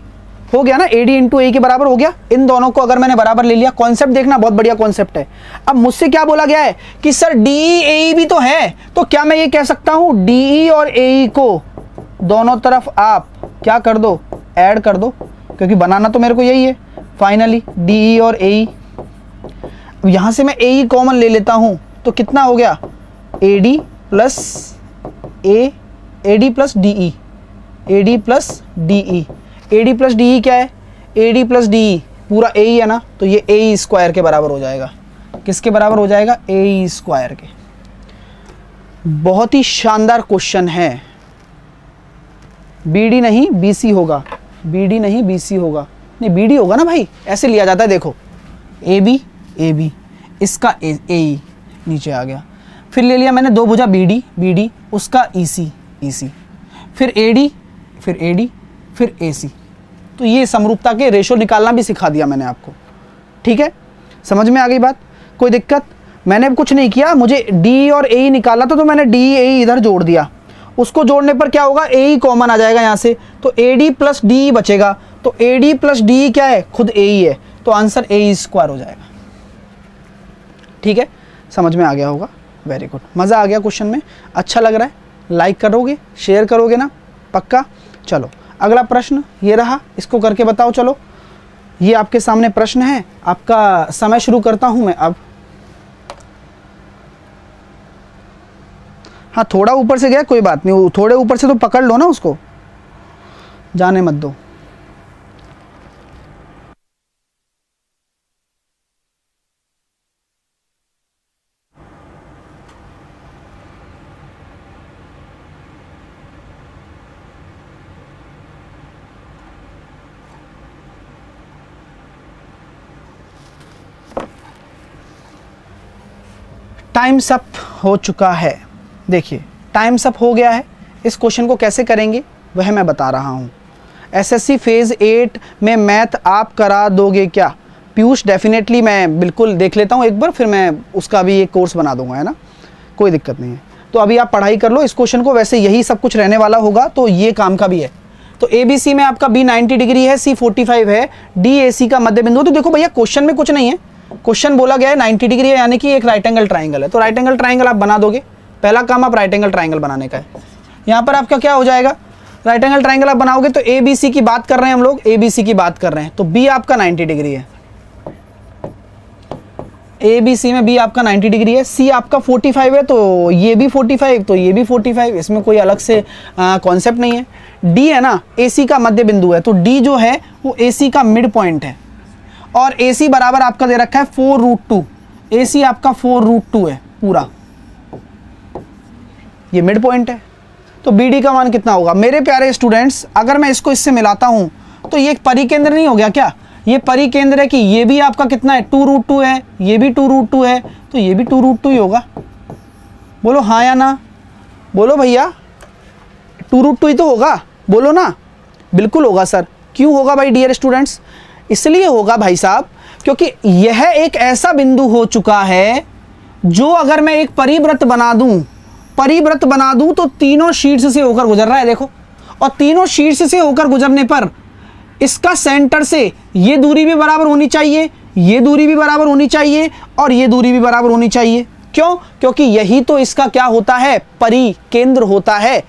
हो गया ना, AD इंटू AE के बराबर हो गया। इन दोनों को अगर मैंने बराबर ले लिया, कॉन्सेप्ट देखना बहुत बढ़िया कॉन्सेप्ट है। अब मुझसे क्या बोला गया है कि सर DE AE भी तो है, तो क्या मैं ये कह सकता हूं DE और AE को दोनों तरफ आप क्या कर दो, ऐड कर दो, क्योंकि बनाना तो मेरे को यही है फाइनली, DE और AE। अब यहां से मैं AE कॉमन ले लेता हूं तो कितना हो गया, AD plus AD plus DE, AD plus DE। AD plus DE क्या है, AD प्लस DE पूरा AE है ना, तो ये AE स्क्वायर के बराबर हो जाएगा। किसके बराबर हो जाएगा, AE स्क्वायर के। बहुत ही शानदार क्वेश्चन है। BD नहीं BC होगा, BD नहीं BC होगा, नहीं BD होगा ना भाई, ऐसे लिया जाता है। देखो AB इसका AE नीचे आ गया, फिर ले लिया मैंने दो भुजा BD उसका EC, फिर AD फिर AC। तो ये समरूपता के रेशो निकालना भी सिखा दिया मैंने आपको। ठीक है, समझ में आ गई बात? कोई दिक्कत? मैंने कुछ नहीं किया, मुझे DE और AE निकालना था तो मैंने DE AE इधर जोड़ दिया। उसको जोड़ने पर क्या होगा, AE कॉमन आ जाएगा यहाँ से, तो AD प्लस DE बचेगा। तो AD प्लस DE क्या है, खुद AE है, तो आंसर AE स्क्वायर हो जाएगा। ठीक है, समझ में आ गया होगा, वेरी गुड। मज़ा आ गया क्वेश्चन में, अच्छा लग रहा है, लाइक करोगे, शेयर करोगे ना, पक्का। चलो अगला प्रश्न ये रहा, इसको करके बताओ। चलो ये आपके सामने प्रश्न है, आपका समय शुरू करता हूं मैं अब। हाँ, थोड़ा ऊपर से गया कोई बात नहीं, थोड़े ऊपर से तो पकड़ लो ना उसको, जाने मत दो। टाइम्स अप हो चुका है। देखिए टाइम्स अप हो गया है। इस क्वेश्चन को कैसे करेंगे वह मैं बता रहा हूँ। एसएससी फेज़ 8 में मैथ आप करा दोगे क्या? पीयूष डेफिनेटली मैं बिल्कुल देख लेता हूँ एक बार, फिर मैं उसका भी एक कोर्स बना दूंगा, है ना, कोई दिक्कत नहीं है। तो अभी आप पढ़ाई कर लो इस क्वेश्चन को, वैसे यही सब कुछ रहने वाला होगा, तो ये काम का भी है। तो ABC में आपका B 90 डिग्री है, C 45 है, D AC का मध्य बिंदु। तो देखो भैया क्वेश्चन में कुछ नहीं है, क्वेश्चन बोला गया है 90 डिग्री है, यानी कि एक राइट एंगल ट्राइंगल है, तो राइट एंगल ट्राइंगल आप बना दोगे। पहला काम आप राइट एंगल ट्राइंगल बनाने का है। यहाँ पर आपका क्या हो जाएगा, राइट एंगल ट्राइंगल आप बनाओगे तो ए बी सी की बात कर रहे हैं हम लोग, ए बी सी की बात कर रहे हैं, तो बी आपका 90 डिग्री है, ए बी सी में बी आपका 90 डिग्री है, सी आपका 45 है, तो ये भी 45, तो ये भी 45, इसमें कोई अलग से कॉन्सेप्ट नहीं है। डी है ना, ए सी का मध्य बिंदु है, तो डी जो है वो ए सी का मिड पॉइंट है, और ए सी बराबर आपका दे रखा है 4√2, ए सी आपका 4√2 है पूरा, ये मिड पॉइंट है। तो बी डी का मान कितना होगा मेरे प्यारे स्टूडेंट्स, अगर मैं इसको इससे मिलाता हूं तो ये एक परिकेंद्र नहीं हो गया क्या, ये परिकेंद्र है कि ये भी आपका कितना है 2√2 है, ये भी 2√2 है, तो ये भी 2√2 ही होगा। बोलो हाँ या ना, बोलो भैया 2√2 ही तो होगा, बोलो ना। बिल्कुल होगा सर। क्यों होगा भाई डियर स्टूडेंट्स, इसलिए होगा भाई साहब क्योंकि यह एक ऐसा बिंदु हो चुका है जो अगर मैं एक परिवृत्त बना दूं तो तीनों शीर्ष से होकर गुजर रहा है, देखो, और तीनों शीर्ष से होकर गुजरने पर इसका सेंटर से ये दूरी भी बराबर होनी चाहिए, ये दूरी भी बराबर होनी चाहिए, और ये दूरी भी बराबर होनी चाहिए। क्यों, क्योंकि यही तो इसका क्या होता है, परिकेंद्र होता है।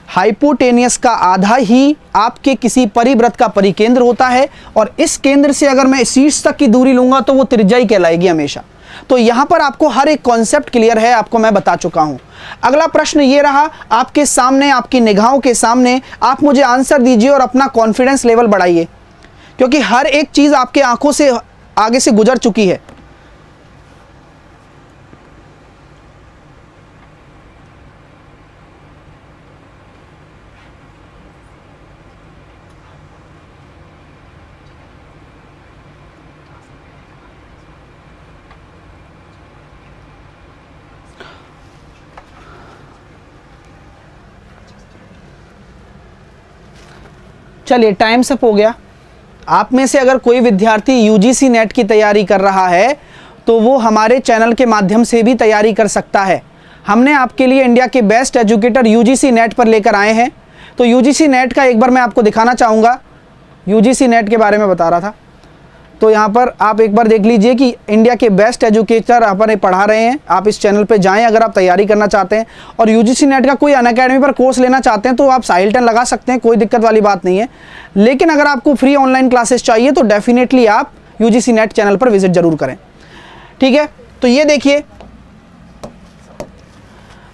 हाइपोटेनियस का आधा ही आपके किसी परिवृत्त का परिकेंद्र होता है, और इस केंद्र से अगर मैं शीर्ष तक की दूरी लूंगा तो वो त्रिज्या ही कहलाएगी हमेशा। तो यहां पर आपको हर एक कॉन्सेप्ट क्लियर है, आपको मैं बता चुका हूं। अगला प्रश्न ये रहा आपके सामने, आपकी निगाहों के सामने, आप मुझे आंसर दीजिए और अपना कॉन्फिडेंस लेवल बढ़ाइए, क्योंकि हर एक चीज आपके आंखों से आगे से गुजर चुकी है। चलिए टाइम अप हो गया। आप में से अगर कोई विद्यार्थी यूजीसी नेट की तैयारी कर रहा है तो वो हमारे चैनल के माध्यम से भी तैयारी कर सकता है। हमने आपके लिए इंडिया के बेस्ट एजुकेटर यूजीसी नेट पर लेकर आए हैं। तो यूजीसी नेट का एक बार मैं आपको दिखाना चाहूँगा, यूजीसी नेट के बारे में बता रहा था। तो यहाँ पर आप एक बार देख लीजिए कि इंडिया के बेस्ट एजुकेटर अपने पढ़ा रहे हैं। आप इस चैनल पे जाएं अगर आप तैयारी करना चाहते हैं, और यूजीसी नेट का कोई अनअकैडमी पर कोर्स लेना चाहते हैं तो आप साहिल 10 लगा सकते हैं, कोई दिक्कत वाली बात नहीं है। लेकिन अगर आपको फ्री ऑनलाइन क्लासेस चाहिए तो डेफिनेटली आप यूजीसी नेट चैनल पर विजिट जरूर करें, ठीक है। तो ये देखिए,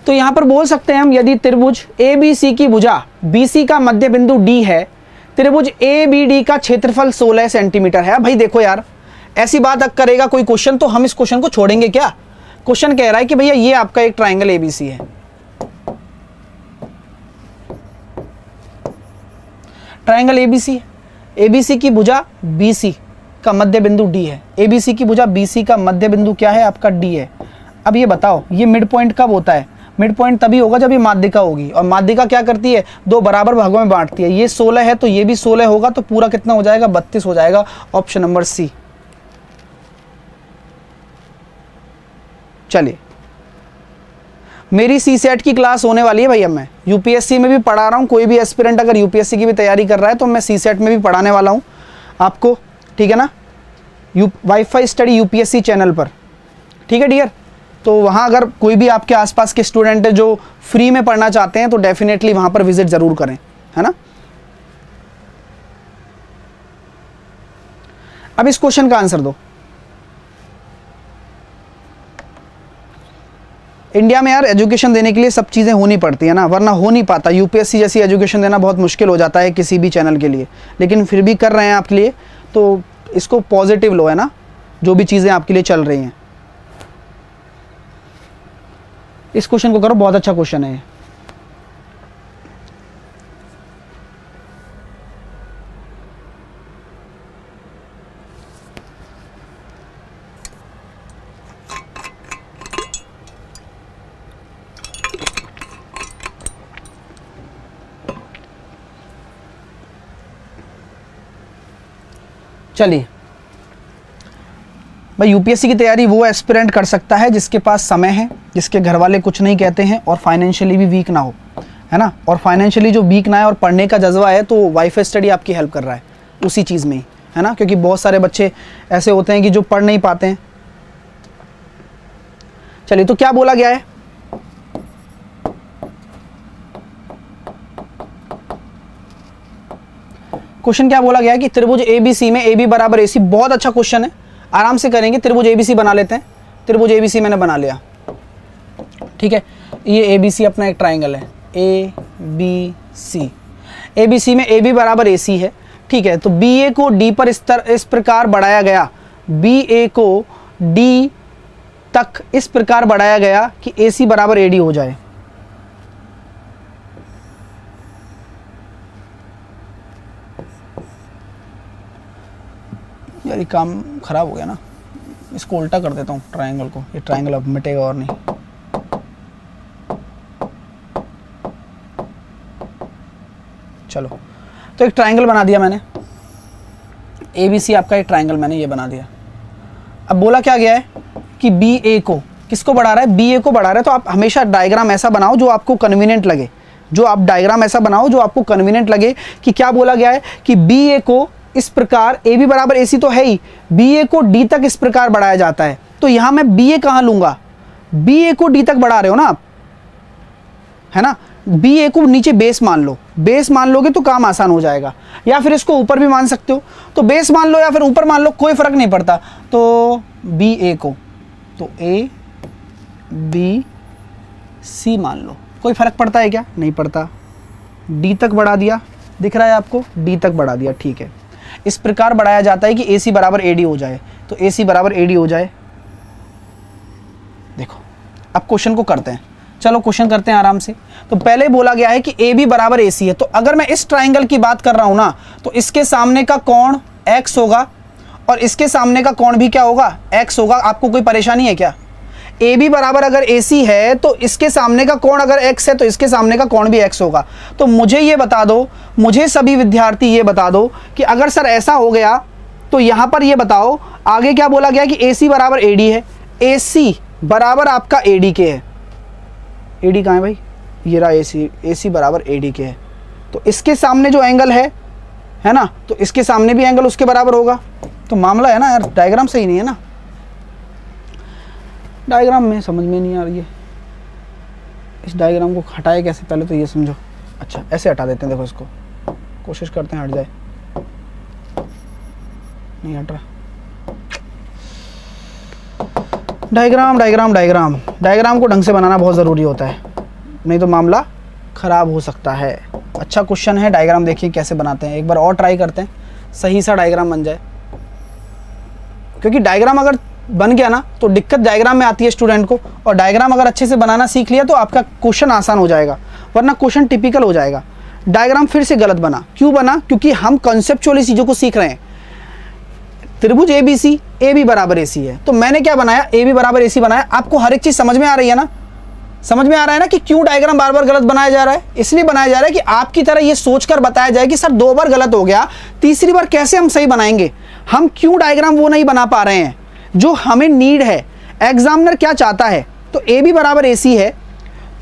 तो यहाँ पर बोल सकते हैं हम, यदि त्रिभुज ए बी सी की भुजा बी सी का मध्य बिंदु डी है, त्रिभुज ए बी डी का क्षेत्रफल 16 सेंटीमीटर है। भाई देखो यार, ऐसी बात अगर करेगा कोई क्वेश्चन तो हम इस क्वेश्चन को छोड़ेंगे क्या। क्वेश्चन कह रहा है कि भैया ये आपका एक ट्राइंगल एबीसी है, ट्राइंगल एबीसी है, एबीसी की भुजा बीसी का मध्य बिंदु डी है, एबीसी की भुजा बीसी का मध्य बिंदु क्या है आपका डी है। अब ये बताओ ये मिड पॉइंट कब होता है, मिड पॉइंट तभी होगा जब ये माध्यिका होगी, और माध्यिका क्या करती है, दो बराबर भागों में बांटती है। ये 16 है तो ये भी 16 होगा, तो पूरा कितना हो जाएगा, 32 हो जाएगा। Option number C. चलिए, मेरी सी सेट की क्लास होने वाली है भैया, मैं यूपीएससी में भी पढ़ा रहा हूँ। कोई भी एस्पिरेंट अगर यूपीएससी की भी तैयारी कर रहा है तो मैं सी सेट में भी पढ़ाने वाला हूँ आपको, ठीक है ना, वाईफाई स्टडी यूपीएससी चैनल पर, ठीक है डियर। तो वहाँ अगर कोई भी आपके आसपास के स्टूडेंट है जो फ्री में पढ़ना चाहते हैं तो डेफिनेटली वहाँ पर विजिट ज़रूर करें, है ना। अब इस क्वेश्चन का आंसर दो। इंडिया में यार एजुकेशन देने के लिए सब चीज़ें होनी पड़ती है ना, वरना हो नहीं पाता। यूपीएससी जैसी एजुकेशन देना बहुत मुश्किल हो जाता है किसी भी चैनल के लिए, लेकिन फिर भी कर रहे हैं आपके लिए, तो इसको पॉजिटिव लो, है ना, जो भी चीज़ें आपके लिए चल रही हैं। इस क्वेश्चन को करो, बहुत अच्छा क्वेश्चन है ये। चलिए भाई, यूपीएससी की तैयारी वो एस्पिरेंट कर सकता है जिसके पास समय है, जिसके घर वाले कुछ नहीं कहते हैं, और फाइनेंशियली भी वीक ना हो, है ना। और फाइनेंशियली जो वीक ना है और पढ़ने का जज्बा है, तो वाईफाई स्टडी आपकी हेल्प कर रहा है उसी चीज़ में ही, है ना। क्योंकि बहुत सारे बच्चे ऐसे होते हैं कि जो पढ़ नहीं पाते हैं, चलिए, तो क्या बोला गया है, क्वेश्चन क्या बोला गया है कि त्रिभुज एबीसी में AB बराबर AC, बहुत अच्छा क्वेश्चन है, आराम से करेंगे। त्रिभुज एबीसी बना लेते हैं। त्रिभुज एबीसी मैंने बना लिया, ठीक है। ये एबीसी अपना एक ट्राइंगल है, एबीसी में AB बराबर AC है, ठीक है। तो BA को D पर इस प्रकार बढ़ाया गया, BA को D तक इस प्रकार बढ़ाया गया कि AC बराबर AD हो जाए। यार ये काम खराब हो गया ना, इसको उल्टा कर देता हूँ ट्रायंगल को, ये ट्रायंगल अब मिटेगा और नहीं। चलो, तो एक ट्रायंगल बना दिया मैंने, ABC आपका एक ट्रायंगल मैंने ये बना दिया। अब बोला क्या गया है कि BA को किसको बढ़ा रहा है, BA को बढ़ा रहा है। तो आप हमेशा डायग्राम ऐसा बनाओ जो आपको कन्वीनियंट लगे, डायग्राम ऐसा बनाओ जो आपको कन्वीनियंट लगे कि क्या बोला गया है कि BA को इस प्रकार, AB बराबर AC तो है ही, BA को D तक इस प्रकार बढ़ाया जाता है। तो यहां मैं BA कहां लूंगा, BA को D तक बढ़ा रहे हो ना आप, है ना। BA को नीचे बेस मान लो, बेस मान लोगे तो काम आसान हो जाएगा, या फिर इसको ऊपर भी मान सकते हो। तो बेस मान लो या फिर ऊपर मान लो, कोई फर्क नहीं पड़ता। तो BA को तो A B C मान लो, कोई फर्क पड़ता है क्या, नहीं पड़ता। D तक बढ़ा दिया, दिख रहा है आपको, D तक बढ़ा दिया, ठीक है। इस प्रकार बढ़ाया जाता है कि AC बराबर AD हो जाए। तो AC बराबर AD हो जाए। देखो, अब क्वेश्चन को करते हैं, चलो क्वेश्चन करते हैं आराम से। तो पहले बोला गया है कि AB बराबर AC है। तो अगर मैं इस ट्राइंगल की बात कर रहा हूं ना, तो इसके सामने का कोण X होगा और इसके सामने का कोण भी क्या होगा, X होगा। आपको कोई परेशानी है क्या, AB बराबर अगर AC है तो इसके सामने का कोण अगर X है तो इसके सामने का कोण भी X होगा। तो मुझे ये बता दो, मुझे सभी विद्यार्थी ये बता दो कि अगर सर ऐसा हो गया तो यहाँ पर ये बताओ आगे क्या बोला गया कि AC बराबर AD है, AC बराबर आपका AD के है। AD कहाँ है भाई, ये रहा AC बराबर AD के है। तो इसके सामने जो एंगल है ना, तो इसके सामने भी एंगल उसके बराबर होगा। तो मामला है ना यार, डायग्राम सही नहीं है ना, डायग्राम में समझ में नहीं आ रही है। इस डायग्राम को हटाए कैसे, पहले तो ये समझो। अच्छा, ऐसे हटा देते हैं, देखो इसको कोशिश करते हैं हट जाए, नहीं हट रहा। डायग्राम को ढंग से बनाना बहुत ज़रूरी होता है, नहीं तो मामला ख़राब हो सकता है। अच्छा क्वेश्चन है, डायग्राम देखिए कैसे बनाते हैं, एक बार और ट्राई करते हैं, सही सा डायग्राम बन जाए। क्योंकि डायग्राम अगर बन गया ना तो दिक्कत डायग्राम में आती है स्टूडेंट को, और डायग्राम अगर अच्छे से बनाना सीख लिया तो आपका क्वेश्चन आसान हो जाएगा, वरना क्वेश्चन टिपिकल हो जाएगा। डायग्राम फिर से गलत बना, क्यों बना, क्योंकि हम कॉन्सेप्चुअली चीज़ों को सीख रहे हैं। त्रिभुज ABC, AB बराबर AC है, तो मैंने क्या बनाया, AB बराबर AC बनाया। आपको हर एक चीज़ समझ में आ रही है ना, समझ में आ रहा है ना कि क्यों डायग्राम बार बार गलत बनाया जा रहा है। इसलिए बनाया जा रहा है कि आपकी तरह ये सोचकर बताया जाए कि सर 2 बार गलत हो गया, तीसरी बार कैसे हम सही बनाएंगे। हम क्यों डायग्राम वो नहीं बना पा रहे हैं जो हमें नीड है, एग्जामिनर क्या चाहता है। तो AB बराबर AC है,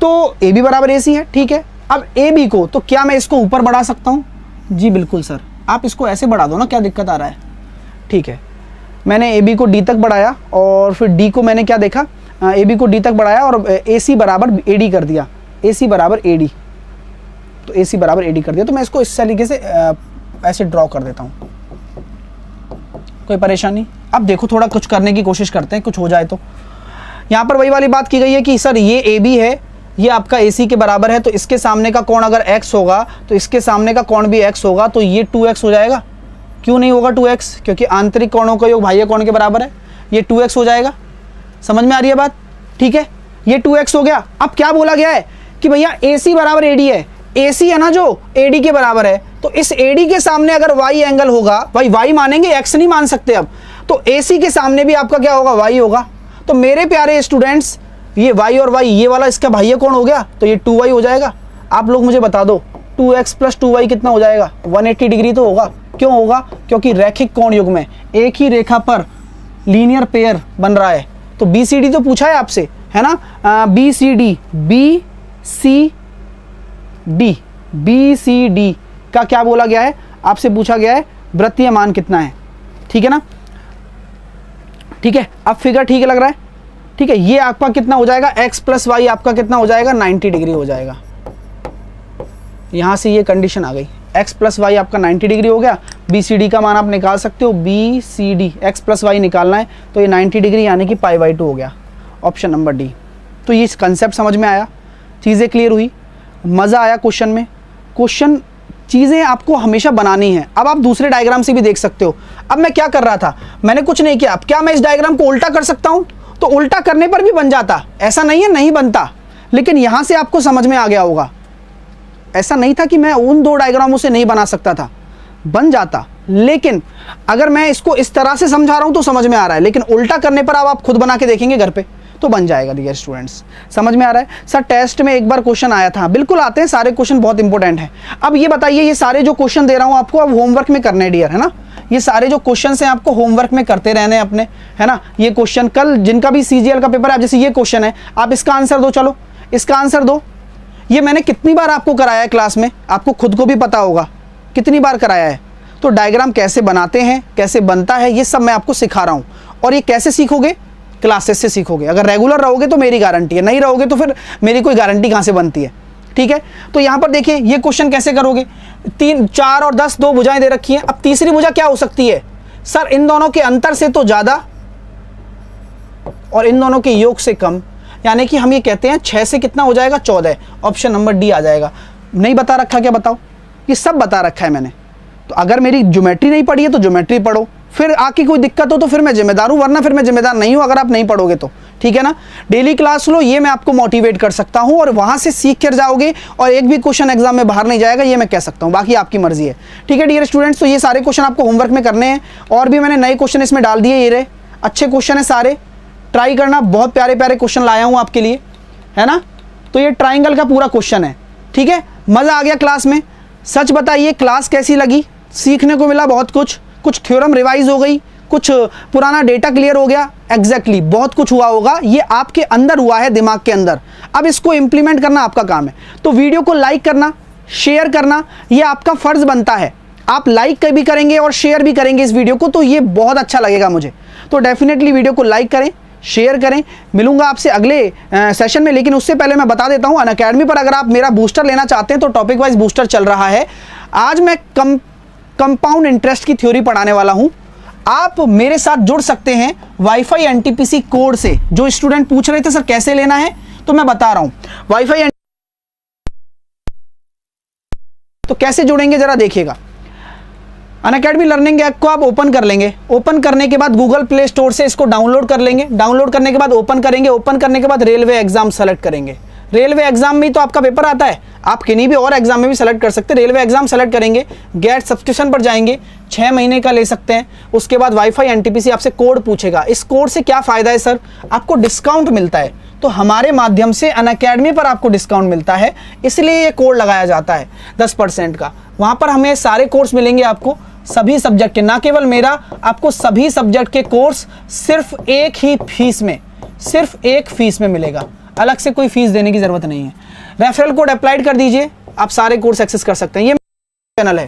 तो AB बराबर AC है, ठीक है। अब AB को, तो क्या मैं इसको ऊपर बढ़ा सकता हूँ, जी बिल्कुल सर, आप इसको ऐसे बढ़ा दो ना, क्या दिक्कत आ रहा है, ठीक है। मैंने AB को D तक बढ़ाया और फिर D को मैंने क्या देखा, AB को D तक बढ़ाया और AC बराबर AD कर दिया, AC बराबर AD, तो AC बराबर AD कर दिया। तो मैं इसको इस तरीके से ऐसे ड्रॉ कर देता हूँ, कोई परेशानी। अब देखो, थोड़ा कुछ करने की कोशिश करते हैं, कुछ हो जाए तो। यहाँ पर वही वाली बात की गई है कि सर ये AB है, ये आपका AC के बराबर है, तो इसके सामने का कोण अगर X होगा तो इसके सामने का कोण भी X होगा, तो ये 2X हो जाएगा। क्यों नहीं होगा 2X, क्योंकि आंतरिक कोणों का योग बाह्य कोण के बराबर है, ये 2X हो जाएगा। समझ में आ रही है बात, ठीक है, ये 2X हो गया। अब क्या बोला गया है कि भैया AC बराबर AD है, AC है ना जो AD के बराबर है, तो इस AD के सामने अगर Y एंगल होगा, भाई Y मानेंगे, X नहीं मान सकते अब, तो AC के सामने भी आपका क्या होगा, Y होगा। तो मेरे प्यारे स्टूडेंट्स, ये Y और Y, ये वाला इसका बाह्य कोण हो गया, तो ये 2Y हो जाएगा। आप लोग मुझे बता दो 2X + 2Y कितना हो जाएगा, 180 डिग्री तो होगा। क्यों होगा, क्योंकि रैखिक कोण युग्म में एक ही रेखा पर लीनियर पेयर बन रहा है। तो BCD तो पूछा है आपसे, है ना, BCD का क्या बोला गया है, आपसे पूछा गया है वृत्तीय मान कितना है, ठीक है ना, ठीक है। अब फिगर ठीक लग रहा है, ठीक है, ये आपका कितना हो जाएगा, x प्लस वाई आपका कितना हो जाएगा, 90 डिग्री हो जाएगा। यहां से ये कंडीशन आ गई, x प्लस वाई आपका 90 डिग्री हो गया। BCD का मान आप निकाल सकते हो, BCD x प्लस वाई निकालना है तो ये 90 डिग्री यानी कि π/2 हो गया, ऑप्शन नंबर डी। तो ये कंसेप्ट समझ में आया, चीज़ें क्लियर हुई, मज़ा आया क्वेश्चन में। क्वेश्चन चीज़ें आपको हमेशा बनानी है। अब आप दूसरे डायग्राम से भी देख सकते हो। अब मैं क्या कर रहा था, मैंने कुछ नहीं किया। अब क्या मैं इस डायग्राम को उल्टा कर सकता हूँ? तो उल्टा करने पर भी बन जाता, ऐसा नहीं है नहीं बनता, लेकिन यहाँ से आपको समझ में आ गया होगा। ऐसा नहीं था कि मैं उन दो डायग्रामों से नहीं बना सकता था, बन जाता, लेकिन अगर मैं इसको इस तरह से समझा रहा हूँ तो समझ में आ रहा है, लेकिन उल्टा करने पर आप खुद बना के देखेंगे घर पे तो बन जाएगा। डियर स्टूडेंट्स, समझ में आ रहा है? सर टेस्ट में एक बार क्वेश्चन आया था, बिल्कुल आते हैं, सारे क्वेश्चन बहुत इंपॉर्टेंट है। अब ये बताइए, ये सारे जो क्वेश्चन दे रहा हूँ आपको, अब होमवर्क में करने डियर, है ना? ये सारे जो क्वेश्चन हैं आपको होमवर्क में करते रहने अपने, है ना? ये क्वेश्चन कल जिनका भी CGL का पेपर है, जैसे ये क्वेश्चन है, आप इसका आंसर दो, चलो इसका आंसर दो। ये मैंने कितनी बार आपको कराया है क्लास में, आपको खुद को भी पता होगा कितनी बार कराया है। तो डायग्राम कैसे बनाते हैं, कैसे बनता है, ये सब मैं आपको सिखा रहा हूँ। और ये कैसे सीखोगे? क्लासेस से सीखोगे। अगर रेगुलर रहोगे तो मेरी गारंटी है, नहीं रहोगे तो फिर मेरी कोई गारंटी कहाँ से बनती है? ठीक है, तो यहाँ पर देखिए ये क्वेश्चन कैसे करोगे। 3, 4 और 10 दो भुजाएं दे रखी हैं। अब तीसरी भुजा क्या हो सकती है? सर इन दोनों के अंतर से तो ज़्यादा और इन दोनों के योग से कम, यानी कि हम ये कहते हैं 6 से कितना हो जाएगा, 14। ऑप्शन नंबर डी आ जाएगा। नहीं बता रखा क्या? बताओ, ये सब बता रखा है मैंने। तो अगर मेरी ज्योमेट्री नहीं पढ़ी है तो ज्योमेट्री पढ़ो, फिर आके कोई दिक्कत हो तो फिर मैं जिम्मेदार हूँ, वरना फिर मैं जिम्मेदार नहीं हूँ अगर आप नहीं पढ़ोगे तो। ठीक है ना? डेली क्लास लो, ये मैं आपको मोटिवेट कर सकता हूँ और वहाँ से सीख कर जाओगे और एक भी क्वेश्चन एग्जाम में बाहर नहीं जाएगा, ये मैं कह सकता हूँ। बाकी आपकी मर्जी है। ठीक है डियर स्टूडेंट्स, तो ये सारे क्वेश्चन आपको होमवर्क में करने हैं। और भी मैंने नए क्वेश्चन इसमें डाल दिए, ये रहे, अच्छे क्वेश्चन है सारे, ट्राई करना। बहुत प्यारे प्यारे क्वेश्चन लाया हूँ आपके लिए, है ना? तो ये ट्राइंगल का पूरा क्वेश्चन है। ठीक है, मज़ा आ गया क्लास में? सच बताइए क्लास कैसी लगी? सीखने को मिला बहुत कुछ, कुछ थ्योरम रिवाइज हो गई, कुछ पुराना डेटा क्लियर हो गया। एग्जैक्टली बहुत कुछ हुआ होगा, ये आपके अंदर हुआ है, दिमाग के अंदर। अब इसको इंप्लीमेंट करना आपका काम है। तो वीडियो को लाइक करना, शेयर करना, ये आपका फर्ज बनता है। आप लाइक भी करेंगे और शेयर भी करेंगे इस वीडियो को, तो ये बहुत अच्छा लगेगा मुझे। तो डेफिनेटली वीडियो को लाइक करें, शेयर करें। मिलूंगा आपसे अगले सेशन में, लेकिन उससे पहले मैं बता देता हूं, अनअकैडमी पर अगर आप मेरा बूस्टर लेना चाहते हैं तो टॉपिक वाइज बूस्टर चल रहा है। आज मैं कंपाउंड इंटरेस्ट की थ्योरी पढ़ाने वाला हूं। आप मेरे साथ जुड़ सकते हैं वाईफाई एनटीपीसी कोड से। जो स्टूडेंट पूछ रहे थे सर कैसे लेना है, तो मैं बता रहा हूं। वाईफाई तो कैसे जुड़ेंगे जरा देखिएगा। अनअकैडमी लर्निंग ऐप को आप ओपन कर लेंगे। ओपन करने के बाद गूगल प्ले स्टोर से इसको डाउनलोड कर लेंगे। डाउनलोड करने के बाद ओपन करेंगे। ओपन करने के बाद रेलवे एग्जाम सेलेक्ट करेंगे। रेलवे एग्जाम में तो आपका पेपर आता है, आप किन्हीं भी और एग्जाम में भी सेलेक्ट कर सकते हैं। रेलवे एग्जाम सेलेक्ट करेंगे, गेट सब्सक्रिप्शन पर जाएंगे, 6 महीने का ले सकते हैं। उसके बाद वाईफाई एनटीपीसी आपसे कोड पूछेगा। इस कोड से क्या फायदा है सर? आपको डिस्काउंट मिलता है। तो हमारे माध्यम से अनअकैडमी पर आपको डिस्काउंट मिलता है, इसलिए ये कोड लगाया जाता है 10% का। वहां पर हमें सारे कोर्स मिलेंगे आपको, सभी सब्जेक्ट के, ना केवल मेरा, आपको सभी सब्जेक्ट के कोर्स सिर्फ एक ही फीस में, सिर्फ एक फीस में मिलेगा। अलग से कोई फीस देने की जरूरत नहीं है। रेफरल कोड अप्लाइड कर दीजिए, आप सारे कोर्स एक्सेस कर सकते हैं। ये चैनल है,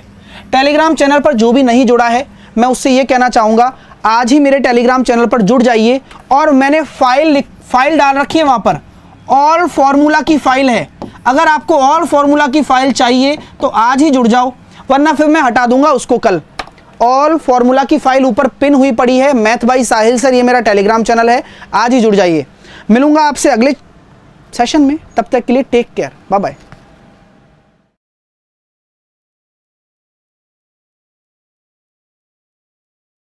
टेलीग्राम चैनल पर जो भी नहीं जुड़ा है, मैं उससे ये कहना चाहूंगा आज ही मेरे टेलीग्राम चैनल पर जुड़ जाइए। और मैंने फाइल डाल रखी है वहां पर, ऑल फॉर्मूला की फाइल है। अगर आपको ऑल फॉर्मूला की फाइल चाहिए तो आज ही जुड़ जाओ, वरना फिर मैं हटा दूंगा उसको कल। ऑल फॉर्मूला की फाइल ऊपर पिन हुई पड़ी है, मैथ बाई साहिल सर, ये मेरा टेलीग्राम चैनल है। आज ही जुड़ जाइए। मिलूंगा आपसे अगले सेशन में, तब तक के लिए टेक केयर, बाय बाय।